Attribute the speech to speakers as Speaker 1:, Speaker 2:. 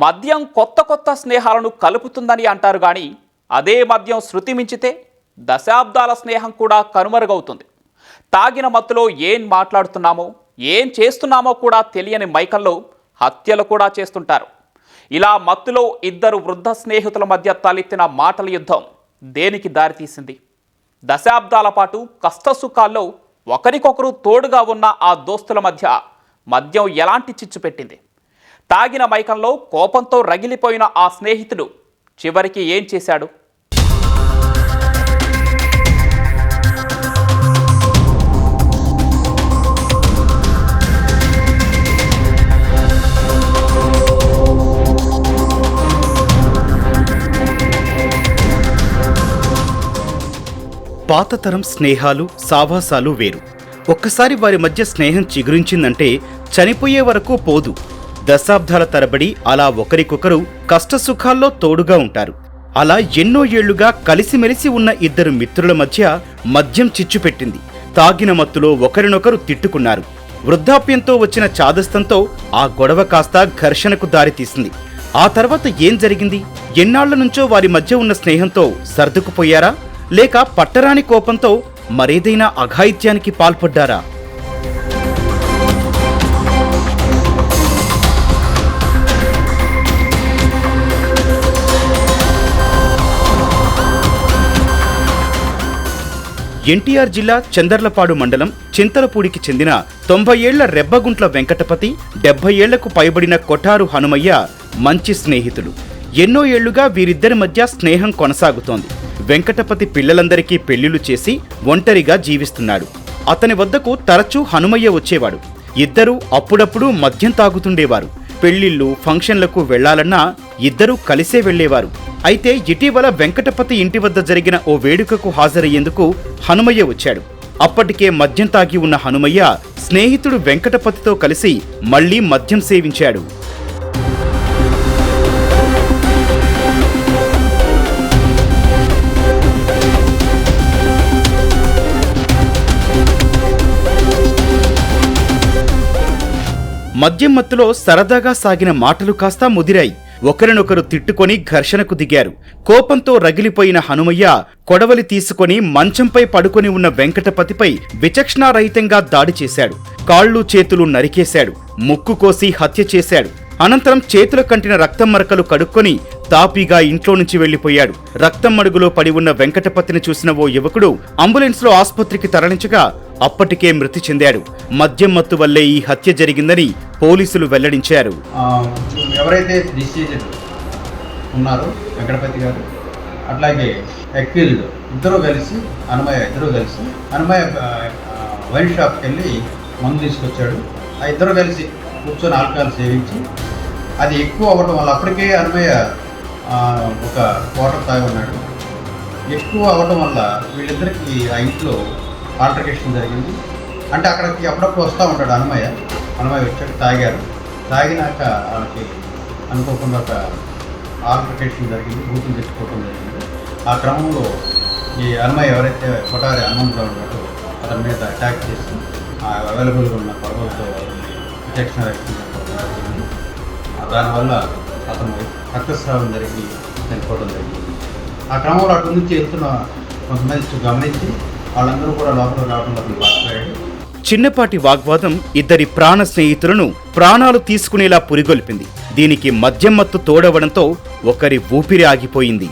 Speaker 1: మద్యం కొత్త కొత్త స్నేహాలను కలుపుతుందని అంటారు కానీ అదే మద్యం శృతి మించితే దశాబ్దాల స్నేహం కూడా కనుమరుగవుతుంది. తాగిన మత్తులో ఏం మాట్లాడుతున్నామో ఏం చేస్తున్నామో కూడా తెలియని మైకంలో హత్యలు కూడా చేస్తుంటారు. ఇలా మత్తులో ఇద్దరు వృద్ధ స్నేహితుల మధ్య తలెత్తిన మాటల యుద్ధం దేనికి దారితీసింది? దశాబ్దాల పాటు కష్టసుఖాల్లో ఒకరికొకరు తోడుగా ఉన్న ఆ దోస్తుల మధ్య మద్యం ఎలాంటి చిచ్చు పెట్టింది? తాగిన మైకంలో కోపంతో రగిలిపోయిన ఆ స్నేహితుడు చివరికి ఏం చేశాడు?
Speaker 2: పాతతరం స్నేహాలు సావాసాలు వేరు. ఒక్కసారి వారి మధ్య స్నేహం చిగురించిందంటే చనిపోయే వరకు పోదు. దశాబ్దాల తరబడి అలా ఒకరికొకరు కష్టసుఖాల్లో తోడుగా ఉంటారు. అలా ఎన్నో ఏళ్లుగా కలిసిమెలిసి ఉన్న ఇద్దరు మిత్రుల మధ్య మద్యం చిచ్చుపెట్టింది. తాగిన మత్తులో ఒకరినొకరు తిట్టుకున్నారు. వృద్ధాప్యంతో వచ్చిన చాదస్తంతో ఆ గొడవ కాస్త ఘర్షణకు దారితీసింది. ఆ తర్వాత ఏం జరిగింది? ఎన్నాళ్ల నుంచో వారి మధ్య ఉన్న స్నేహంతో సర్దుకుపోయారా, లేక పట్టరాని కోపంతో మరేదైనా అఘాయిత్యానికి పాల్పడ్డారా? ఎన్టీఆర్ జిల్లా చందర్లపాడు మండలం చింతలపూడికి చెందిన 90 ఏళ్ల రెబ్బగుంట్ల వెంకటపతి, 70 ఏళ్లకు పైబడిన కొఠారు హనుమయ్య మంచి స్నేహితులు. ఎన్నో ఏళ్లుగా వీరిద్దరి మధ్య స్నేహం కొనసాగుతోంది. వెంకటపతి పిల్లలందరికీ పెళ్లిళ్లు చేసి ఒంటరిగా జీవిస్తున్నాడు. అతని వద్దకు తరచూ హనుమయ్య వచ్చేవాడు. ఇద్దరూ అప్పుడప్పుడు మద్యం తాగుతుండేవారు. పెళ్లిళ్లు, ఫంక్షన్లకు వెళ్లాలన్నా ఇద్దరూ కలిసే వెళ్లేవారు. అయితే ఇటీవల వెంకటపతి ఇంటి వద్ద జరిగిన ఓ వేడుకకు హాజరయ్యేందుకు హనుమయ్య వచ్చాడు. అప్పటికే మద్యం తాగి ఉన్న హనుమయ్య స్నేహితుడు వెంకటపతితో కలిసి మళ్లీ మద్యం సేవించాడు. మద్యం మత్తులో సరదాగా సాగిన మాటలు కాస్తా ముదిరాయి. ఒకరినొకరు తిట్టుకొని ఘర్షణకు దిగారు. కోపంతో రగిలిపోయిన హనుమయ్య కొడవలి తీసుకొని మంచంపై పడుకొని ఉన్న వెంకటపతిపై విచక్షణారహితంగా దాడి చేశాడు. కాళ్ళు చేతులు నరికేశాడు. ముక్కు కోసి హత్య చేశాడు. అనంతరం చేతుల కంటిన రక్తం మరకలు కడుక్కొని తాపీగా ఇంట్లో నుంచి వెళ్లిపోయాడు. రక్తం మడుగులో పడి ఉన్న వెంకటపతిని చూసిన ఓ యువకుడు అంబులెన్స్లో ఆసుపత్రికి తరలించగా అప్పటికే మృతి చెందాడు. మద్యం మత్తు వల్లే ఈ హత్య జరిగిందని పోలీసులు వెల్లడించారు.
Speaker 3: ఎవరైతే డిసీజ్డ్ ఉన్నారో వెంకటపతి గారు, అట్లాగే అక్యూజ్డ్ ఇద్దరు కలిసి హనుమయ్య వైన్ షాప్కి వెళ్ళి మందు తీసుకొచ్చాడు. ఆ ఇద్దరు కలిసి కూర్చొని ఆల్కహాల్ సేవించి అది ఎక్కువ అవ్వడం వల్ల, అప్పటికే హనుమయ్య ఒక క్వార్టర్ తాగి ఉన్నాడు. ఎక్కువ అవ్వడం వల్ల వీళ్ళిద్దరికి ఆ ఇంట్లో ఆల్టర్కేషన్ జరిగింది. అంటే అక్కడికి అప్పుడప్పుడు వస్తూ ఉంటాడు హనుమయ్య వచ్చాడు, తాగినాక వాళ్ళకి అనుకోకుండా ఒక ఆల్టర్కేషన్ జరిగింది, బూతులు తెచ్చుకోవడం జరిగింది. ఆ క్రమంలో ఈ హనుమయ్య ఎవరైతే కొఠారి హనుమంతరావు ఉన్నాడో అతని మీద అటాక్ చేసి అవైలబుల్గా ఉన్న పడవలతో విచక్షణ వ్యక్తం జరిగింది. దానివల్ల అతను రక్తస్రావం జరిగి చనిపోవడం జరిగింది. ఆ క్రమంలో అటు నుంచి వెళ్తున్న కొంతమంది గమనించి వాళ్ళందరూ కూడా లోపల రావడంలో అతను పాల్గొన్నాడు.
Speaker 2: చిన్నపాటి వాగ్వాదం ఇద్దరి ప్రాణ స్నేహితులను ప్రాణాలు తీసుకునేలా పురిగొల్పింది. దీనికి మద్యం మత్తు తోడవడంతో ఒకరి ఊపిరి ఆగిపోయింది.